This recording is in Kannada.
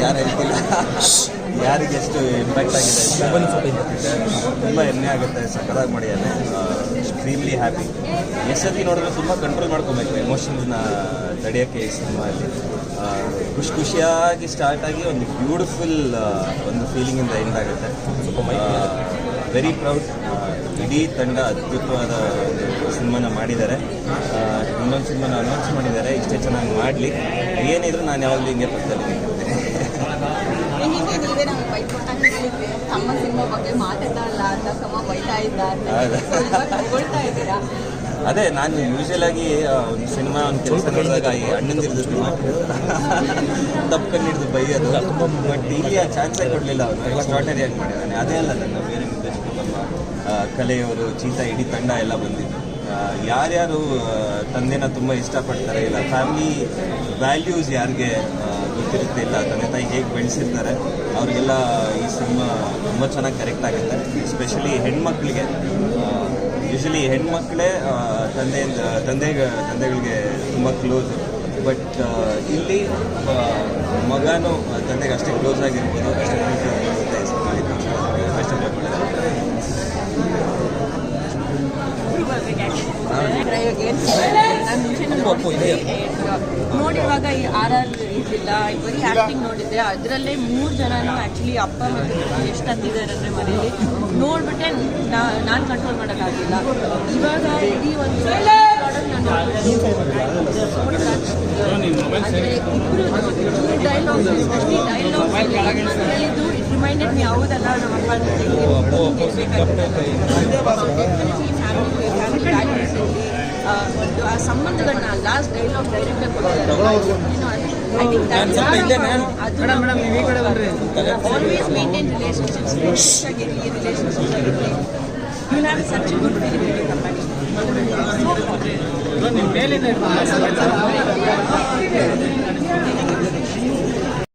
ಯಾರು ಹೇಳ್ತಿಲ್ಲ ಯಾರಿಗೆ ಎಷ್ಟು ಇಂಪ್ಯಾಕ್ಟ್ ಆಗಿದೆ ತುಂಬ ಹೆಮ್ಮೆ ಆಗುತ್ತೆ. ಸಕ್ಕತ್ತಾಗಿ ಮಾಡಿದ್ದಾನೆ. Extremely happy. ಎಷ್ಟೊತ್ತಿ ನೋಡಿದ್ರೆ ತುಂಬ ಕಂಟ್ರೋಲ್ ಮಾಡ್ಕೊಬೇಕು ಎಮೋಷನ್ಸ್ನ ತಡೆಯೋಕ್ಕೆ ಈ ಸಿನಿಮಾದಲ್ಲಿ. ಖುಷಿಯಾಗಿ ಸ್ಟಾರ್ಟ್ ಆಗಿ ಒಂದು ಬ್ಯೂಟಿಫುಲ್ ಒಂದು ಫೀಲಿಂಗಿಂದ ಎಂಡ್ ಆಗುತ್ತೆ. Very proud. ಇಡೀ ತಂಡ ಅದ್ಭುತವಾದ ಸಿನಿಮಾನ ಮಾಡಿದ್ದಾರೆ. ಇನ್ನೊಂದು ಸಿನಿಮಾನ ಅನೌನ್ಸ್ ಮಾಡಿದ್ದಾರೆ. ಇಷ್ಟೇ ಚೆನ್ನಾಗಿ ಮಾಡಲಿ. ಏನಿದ್ರು ನಾನು ಯಾವಾಗಲೂ ಹಿಂಗೆ ಪಕ್ಕದಲ್ಲಿ ತಮ್ಮ ಸಿನಿಮಾ ಬಗ್ಗೆ ಮಾತಾಡಲ್ಲ ಅಂತ ಸಮ ಬೈತಾ ಇದ್ದೀರಾ? ಅದೇ ನಾನು ಯೂಶಲಾಗಿ ಒಂದು ಸಿನಿಮಾ ಒಂದು ಕೆಲಸ ನೋಡಿದಾಗ ಈ ಅಣ್ಣಂದಿರಿದ್ದು ತಪ್ಪು ಹಿಡಿದು ಬೈಯೋದು. ಬಟ್ ಇಲ್ಲಿ ಆ ಚಾನ್ಸೇ ಕೊಡಲಿಲ್ಲ. ಅವರು ಎಕ್ಸ್ಟ್ರಾಟರಿಯಾಗಿ ಮಾಡಿದ್ದಾನೆ. ಅದೇ ಅಲ್ಲ ನನ್ನ ಬೇರೆ ನಿರ್ದೇಶಕರು, ನಮ್ಮ ಕಲೆಯವರು, ಚೀತಾ, ಇಡೀ ತಂಡ ಎಲ್ಲ ಬಂದಿದ್ದು. ಯಾರ್ಯಾರು ತಂದೆನ ತುಂಬ ಇಷ್ಟಪಡ್ತಾರೆ, ಇಲ್ಲ ಫ್ಯಾಮಿಲಿ ವ್ಯಾಲ್ಯೂಸ್ ಯಾರಿಗೆ ಗೊತ್ತಿರುತ್ತೆ, ಇಲ್ಲ ತಂದೆ ತಾಯಿ ಹೇಗೆ ಬೆಳೆಸಿರ್ತಾರೆ, ಅವ್ರಿಗೆಲ್ಲ ಈ ಸಿನಿಮಾ ತುಂಬ ಚೆನ್ನಾಗಿ ಕರೆಕ್ಟ್ ಆಗುತ್ತೆ. ಎಸ್ಪೆಷಲಿ ಹೆಣ್ಮಕ್ಳಿಗೆ. ಯೂಶಲಿ ಹೆಣ್ಮಕ್ಳೇ ತಂದೆಗಳಿಗೆ ತುಂಬ ಕ್ಲೋಸು. ಬಟ್ ಇಲ್ಲಿ ಮಗನೂ ತಂದೆಗೆ ಅಷ್ಟೇ ಕ್ಲೋಸ್ ಆಗಿರ್ಬೋದು, ಅಷ್ಟೇ ಪ್ರೀತಿ ಆಗಿರುತ್ತೆ. ಈ ಸಿನಿಮಾ ನೋಡಿರುವಾಗ ಈ RR ಇದಿಲ್ಲ, ಬರೀ ಆ್ಯಕ್ಟಿಂಗ್ ನೋಡಿದ್ದೆ. ಅದರಲ್ಲೇ 3 ಜನನೂ ಆ್ಯಕ್ಚುಲಿ ಅಪ್ಪ ಮತ್ತು ಎಷ್ಟು ಹತ್ತಿದ್ದಾರೆ ಅಂದರೆ ಮನೇಲಿ ನೋಡ್ಬಿಟ್ಟೆ ನಾನು ಕಂಟ್ರೋಲ್ ಮಾಡೋಕ್ಕಾಗಿಲ್ಲ. ಇವಾಗ ಇಡೀ ಒಂದು ಹೇಳಿದ್ದು ಇಟ್ ರಿಮೈಂಡೆಡ್ ಮೀ. ಹೌದಲ್ಲ, ನಮ್ಮ ಅಪ್ಪ ಆ ಸಂಬಂಧಗಳನ್ನ ಲಾಸ್ಟ್ ಡೈಲಾಗ್ ಡೈರೆಕ್ಟಾಗಿ ಕೊಡ್ತಾರೆ. Always maintain relationships. You have such a good feeling companion.